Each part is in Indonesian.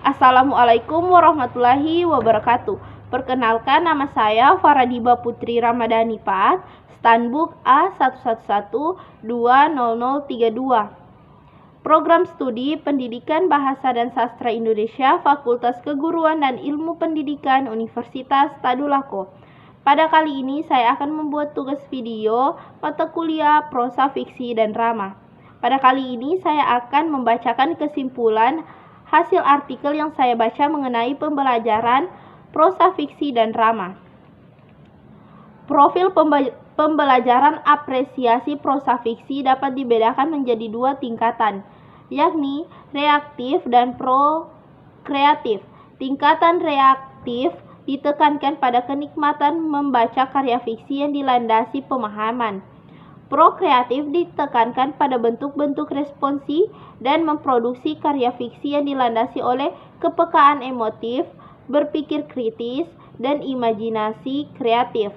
Assalamualaikum warahmatullahi wabarakatuh. Perkenalkan, nama saya Faradiba Putri Ramadhani Pat, Stanbook A11120032. Program Studi Pendidikan Bahasa dan Sastra Indonesia, Fakultas Keguruan dan Ilmu Pendidikan Universitas Tadulako. Pada kali ini saya akan membuat tugas video mata kuliah prosa fiksi dan drama. Pada kali ini saya akan membacakan kesimpulan hasil artikel yang saya baca mengenai pembelajaran prosa fiksi dan drama. Profil pembelajaran apresiasi prosa fiksi dapat dibedakan menjadi dua tingkatan, yakni reaktif dan pro-kreatif. Tingkatan reaktif ditekankan pada kenikmatan membaca karya fiksi yang dilandasi pemahaman. Pro-kreatif ditekankan pada bentuk-bentuk responsi dan memproduksi karya fiksi yang dilandasi oleh kepekaan emotif, berpikir kritis, dan imajinasi kreatif.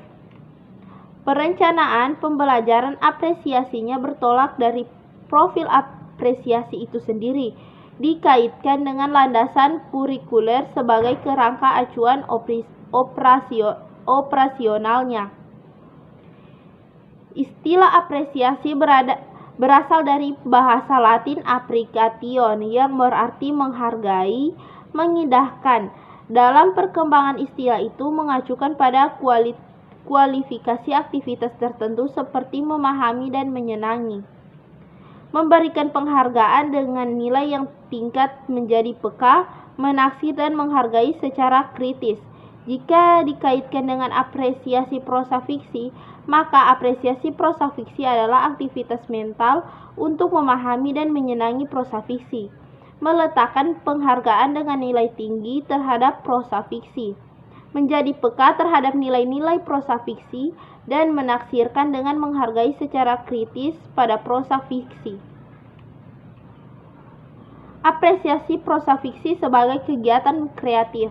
Perencanaan pembelajaran apresiasinya bertolak dari profil apresiasi itu sendiri, dikaitkan dengan landasan kurikuler sebagai kerangka acuan operasionalnya. Istilah apresiasi berasal dari bahasa Latin apprecatio yang berarti menghargai, mengindahkan. Dalam perkembangan istilah itu mengacukan pada kualifikasi aktivitas tertentu seperti memahami dan menyenangi. Memberikan penghargaan dengan nilai yang tingkat menjadi peka, menaksir dan menghargai secara kritis. Jika dikaitkan dengan apresiasi prosa fiksi, maka apresiasi prosa fiksi adalah aktivitas mental untuk memahami dan menyenangi prosa fiksi, meletakkan penghargaan dengan nilai tinggi terhadap prosa fiksi, menjadi peka terhadap nilai-nilai prosa fiksi, dan menaksirkan dengan menghargai secara kritis pada prosa fiksi. Apresiasi prosa fiksi sebagai kegiatan kreatif.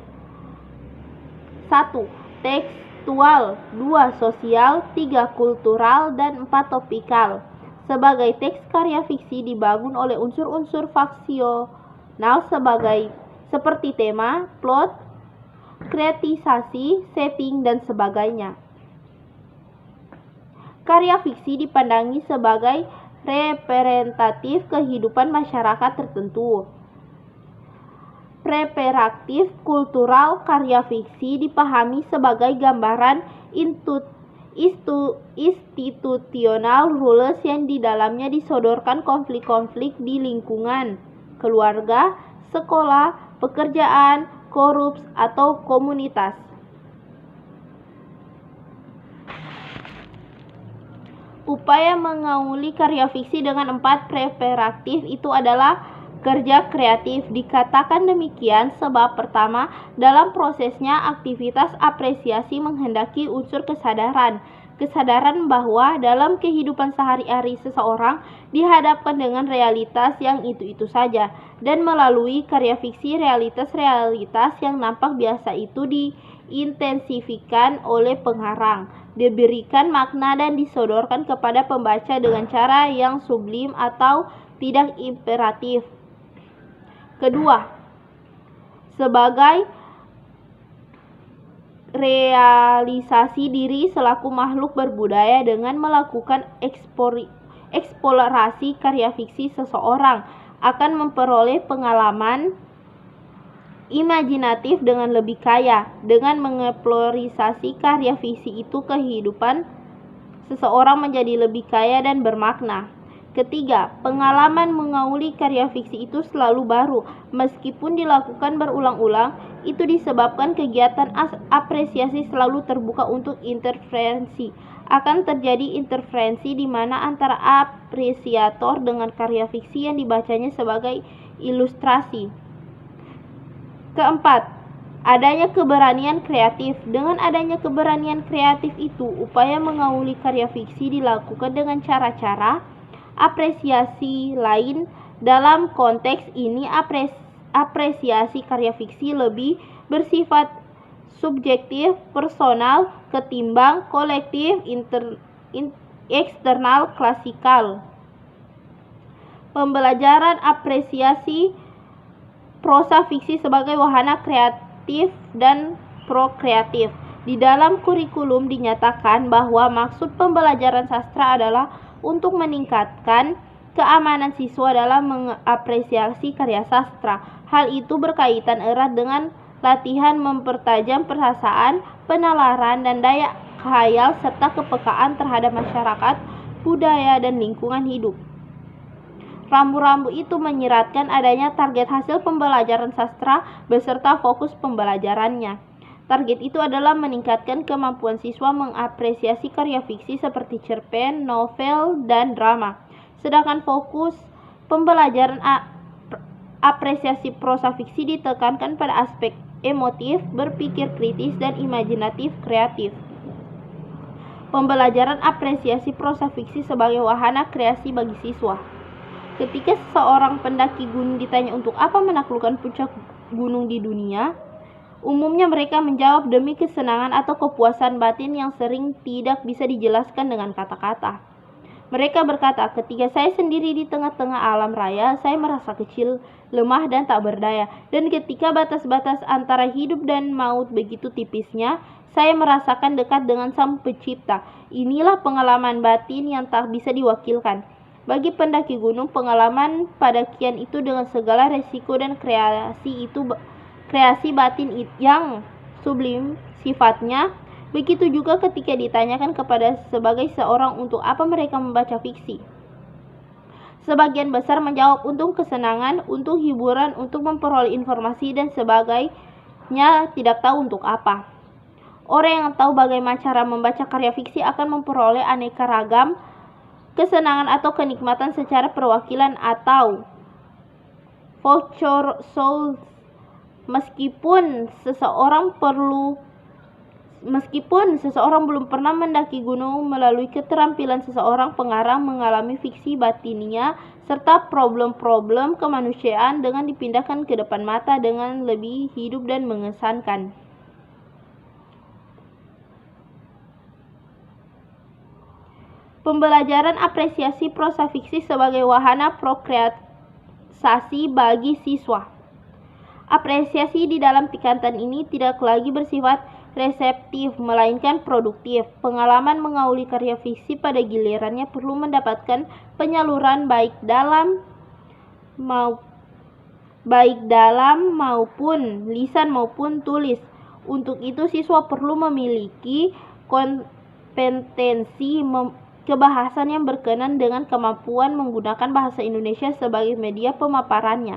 1. Tekstual, 2. Sosial, 3. Kultural, dan 4. Topikal. Sebagai teks karya fiksi dibangun oleh unsur-unsur faksional seperti tema, plot, kreatisasi, setting, dan sebagainya. Karya fiksi dipandangi sebagai representatif kehidupan masyarakat tertentu. Preparatif kultural, karya fiksi dipahami sebagai gambaran institusional rules yang di dalamnya disodorkan konflik-konflik di lingkungan, keluarga, sekolah, pekerjaan, korups, atau komunitas. Upaya mengauli karya fiksi dengan 4 preparatif itu adalah kerja kreatif. Dikatakan demikian sebab pertama, dalam prosesnya aktivitas apresiasi menghendaki unsur kesadaran bahwa dalam kehidupan sehari-hari seseorang dihadapkan dengan realitas yang itu-itu saja, dan melalui karya fiksi realitas-realitas yang nampak biasa itu diintensifikan oleh pengarang, diberikan makna dan disodorkan kepada pembaca dengan cara yang sublim atau tidak imperatif. Kedua, sebagai realisasi diri selaku makhluk berbudaya dengan melakukan eksplorasi karya fiksi, seseorang akan memperoleh pengalaman imajinatif dengan lebih kaya. Dengan mengeksplorasi karya fiksi itu, kehidupan seseorang menjadi lebih kaya dan bermakna. Ketiga, pengalaman mengauli karya fiksi itu selalu baru. Meskipun dilakukan berulang-ulang, itu disebabkan kegiatan apresiasi selalu terbuka untuk interferensi. Akan terjadi interferensi di mana antara apresiator dengan karya fiksi yang dibacanya sebagai ilustrasi. Keempat, adanya keberanian kreatif. Dengan adanya keberanian kreatif itu, upaya mengauli karya fiksi dilakukan dengan cara-cara apresiasi lain. Dalam konteks ini, apresiasi karya fiksi lebih bersifat subjektif, personal, ketimbang kolektif, eksternal, klasikal. Pembelajaran apresiasi prosa fiksi sebagai wahana kreatif dan prokreatif. Di dalam kurikulum dinyatakan bahwa maksud pembelajaran sastra adalah untuk meningkatkan keamanan siswa dalam mengapresiasi karya sastra. Hal itu berkaitan erat dengan latihan mempertajam perasaan, penalaran, dan daya khayal serta kepekaan terhadap masyarakat, budaya, dan lingkungan hidup. Rambu-rambu itu menyiratkan adanya target hasil pembelajaran sastra beserta fokus pembelajarannya. Target itu adalah meningkatkan kemampuan siswa mengapresiasi karya fiksi seperti cerpen, novel, dan drama. Sedangkan fokus pembelajaran apresiasi prosa fiksi ditekankan pada aspek emotif, berpikir kritis, dan imajinatif kreatif. Pembelajaran apresiasi prosa fiksi sebagai wahana kreasi bagi siswa. Ketika seorang pendaki gunung ditanya untuk apa menaklukkan puncak gunung di dunia, umumnya mereka menjawab demi kesenangan atau kepuasan batin yang sering tidak bisa dijelaskan dengan kata-kata. Mereka berkata, ketika saya sendiri di tengah-tengah alam raya, saya merasa kecil, lemah, dan tak berdaya. Dan ketika batas-batas antara hidup dan maut begitu tipisnya, saya merasakan dekat dengan Sang Pencipta. Inilah pengalaman batin yang tak bisa diwakilkan. Bagi pendaki gunung, pengalaman pendakian itu dengan segala resiko dan kreasi batin yang sublim sifatnya. Begitu juga ketika ditanyakan kepada sebagai seorang untuk apa mereka membaca fiksi. Sebagian besar menjawab untuk kesenangan, untuk hiburan, untuk memperoleh informasi, dan sebagainya, tidak tahu untuk apa. Orang yang tahu bagaimana cara membaca karya fiksi akan memperoleh aneka ragam kesenangan atau kenikmatan secara perwakilan atau voucher souls. Meskipun seseorang belum pernah mendaki gunung, melalui keterampilan seseorang pengarang mengalami fiksi batinnya serta problem-problem kemanusiaan dengan dipindahkan ke depan mata dengan lebih hidup dan mengesankan. Pembelajaran apresiasi prosa fiksi sebagai wahana prokreasi bagi siswa. Apresiasi di dalam tingkatan ini tidak lagi bersifat reseptif, melainkan produktif. Pengalaman mengauli karya fiksi pada gilirannya perlu mendapatkan penyaluran baik dalam maupun lisan maupun tulis. Untuk itu siswa perlu memiliki kompetensi kebahasan yang berkenan dengan kemampuan menggunakan bahasa Indonesia sebagai media pemaparannya,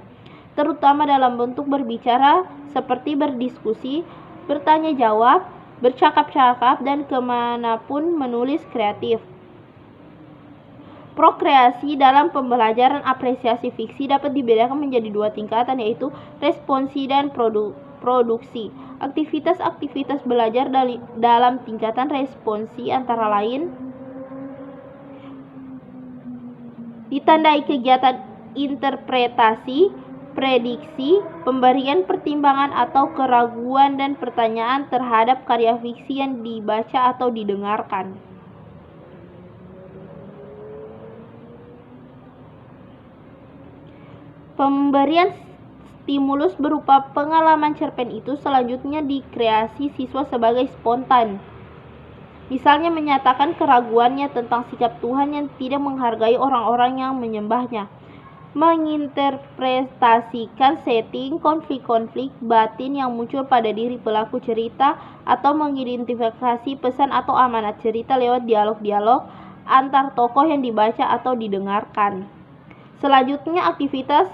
terutama dalam bentuk berbicara seperti berdiskusi, bertanya jawab, bercakap-cakap, dan kemanapun menulis kreatif. Prokreasi dalam pembelajaran apresiasi fiksi dapat dibedakan menjadi dua tingkatan, yaitu responsi dan produksi. Aktivitas-aktivitas belajar dalam tingkatan responsi antara lain ditandai kegiatan interpretasi, prediksi, pemberian pertimbangan atau keraguan dan pertanyaan terhadap karya fiksi yang dibaca atau didengarkan. Pemberian stimulus berupa pengalaman cerpen itu selanjutnya dikreasi siswa sebagai spontan. Misalnya menyatakan keraguannya tentang sikap Tuhan yang tidak menghargai orang-orang yang menyembahnya. Menginterpretasikan setting konflik-konflik batin yang muncul pada diri pelaku cerita atau mengidentifikasi pesan atau amanat cerita lewat dialog-dialog antar tokoh yang dibaca atau didengarkan. Selanjutnya aktivitas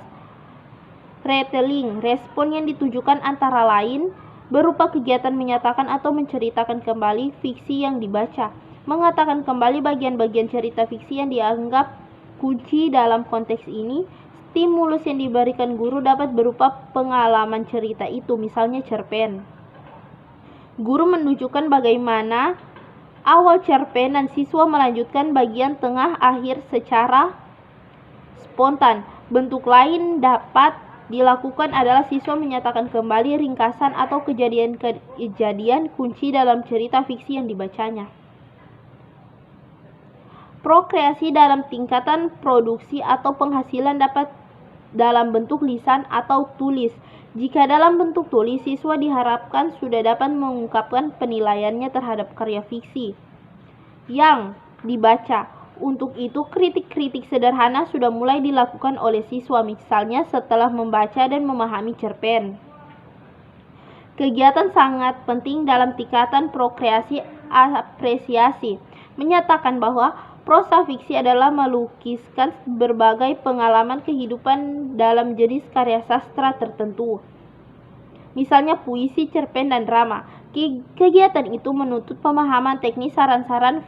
retelling, respon yang ditujukan antara lain berupa kegiatan menyatakan atau menceritakan kembali fiksi yang dibaca, mengatakan kembali bagian-bagian cerita fiksi yang dianggap kunci dalam konteks ini. Stimulus yang diberikan guru dapat berupa pengalaman cerita itu, misalnya cerpen. Guru menunjukkan bagaimana awal cerpen dan siswa melanjutkan bagian tengah akhir secara spontan. Bentuk lain dapat dilakukan adalah siswa menyatakan kembali ringkasan atau kejadian-kejadian kunci dalam cerita fiksi yang dibacanya. Prokreasi dalam tingkatan produksi atau penghasilan dapat dalam bentuk lisan atau tulis. Jika dalam bentuk tulis, siswa diharapkan sudah dapat mengungkapkan penilaiannya terhadap karya fiksi yang dibaca. Untuk itu, kritik-kritik sederhana sudah mulai dilakukan oleh siswa, misalnya setelah membaca dan memahami cerpen. Kegiatan sangat penting dalam tingkatan prokreasi apresiasi, menyatakan bahwa prosa fiksi adalah melukiskan berbagai pengalaman kehidupan dalam jenis karya sastra tertentu, misalnya puisi, cerpen, dan drama. Kegiatan itu menuntut pemahaman teknis saran-saran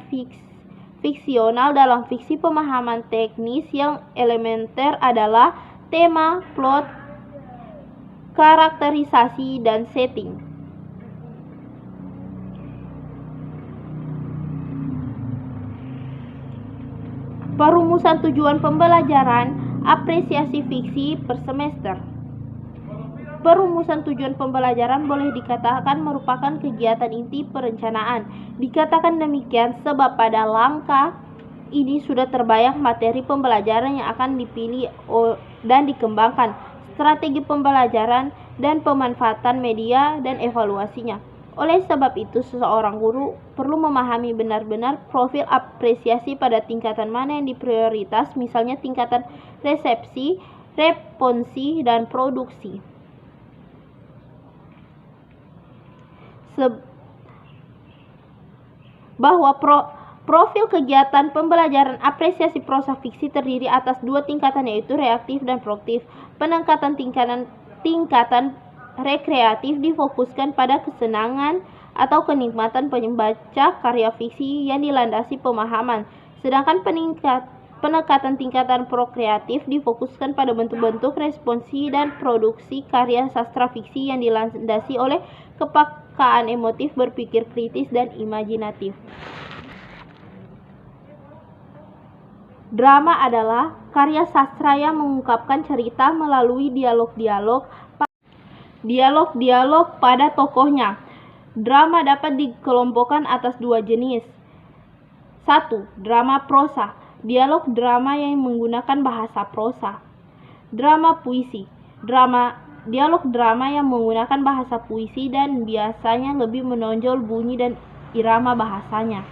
fiksional. Dalam fiksi, pemahaman teknis yang elementer adalah tema, plot, karakterisasi, dan setting. Perumusan tujuan pembelajaran apresiasi fiksi per semester. Perumusan tujuan pembelajaran boleh dikatakan merupakan kegiatan inti perencanaan. Dikatakan demikian sebab pada langkah ini sudah terbayang materi pembelajaran yang akan dipilih dan dikembangkan, strategi pembelajaran dan pemanfaatan media dan evaluasinya. Oleh sebab itu, seseorang guru perlu memahami benar-benar profil apresiasi pada tingkatan mana yang diprioritas, misalnya tingkatan resepsi, responsi, dan produksi. Bahwa profil kegiatan pembelajaran apresiasi prosa fiksi terdiri atas dua tingkatan, yaitu reaktif dan proaktif. Peningkatan tingkatan rekreatif difokuskan pada kesenangan atau kenikmatan pembaca karya fiksi yang dilandasi pemahaman, sedangkan peningkatan tingkatan prokreatif difokuskan pada bentuk-bentuk responsi dan produksi karya sastra fiksi yang dilandasi oleh kepekaan emotif, berpikir kritis, dan imajinatif. Drama adalah karya sastra yang mengungkapkan cerita melalui dialog-dialog pada tokohnya. Drama dapat dikelompokkan atas dua jenis. 1. Drama prosa. Dialog drama yang menggunakan bahasa prosa. Drama puisi. Dialog drama yang menggunakan bahasa puisi dan biasanya lebih menonjol bunyi dan irama bahasanya.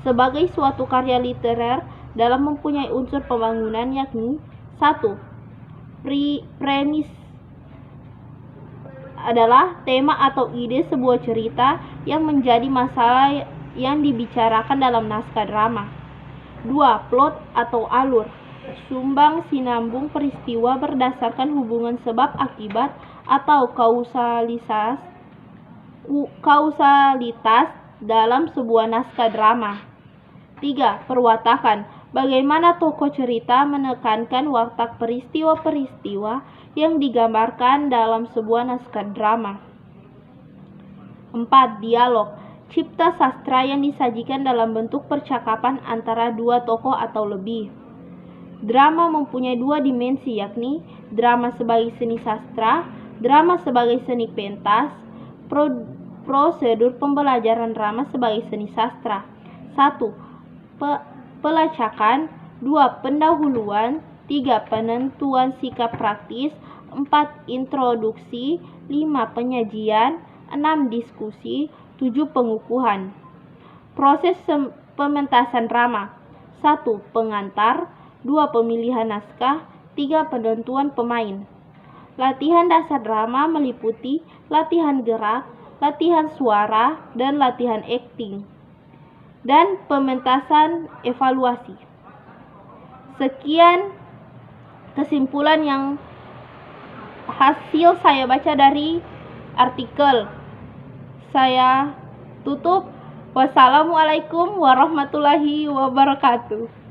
Sebagai suatu karya literer dalam mempunyai unsur pembangunan, yakni 1. Premis adalah tema atau ide sebuah cerita yang menjadi masalah yang dibicarakan dalam naskah drama. 2. Plot atau alur, sumbang sinambung peristiwa berdasarkan hubungan sebab akibat atau kausalitas dalam sebuah naskah drama. 3. Perwatakan, bagaimana tokoh cerita menekankan watak peristiwa-peristiwa yang digambarkan dalam sebuah naskah drama. 4. Dialog, cipta sastra yang disajikan dalam bentuk percakapan antara dua tokoh atau lebih. Drama mempunyai dua dimensi, yakni drama sebagai seni sastra, drama sebagai seni pentas. Prosedur pembelajaran drama sebagai seni sastra. 1. Pelacakan. 2. Pendahuluan. 3. Penentuan sikap praktis. 4. Introduksi. 5. Penyajian. 6. Diskusi. 7. Pengukuhan. Proses pementasan drama. 1. Pengantar. 2. Pemilihan naskah. 3. Penentuan pemain. Latihan dasar drama meliputi latihan gerak, latihan suara, dan latihan akting, dan pementasan evaluasi. Sekian kesimpulan yang hasil saya baca dari artikel. Saya tutup. Wassalamualaikum warahmatullahi wabarakatuh.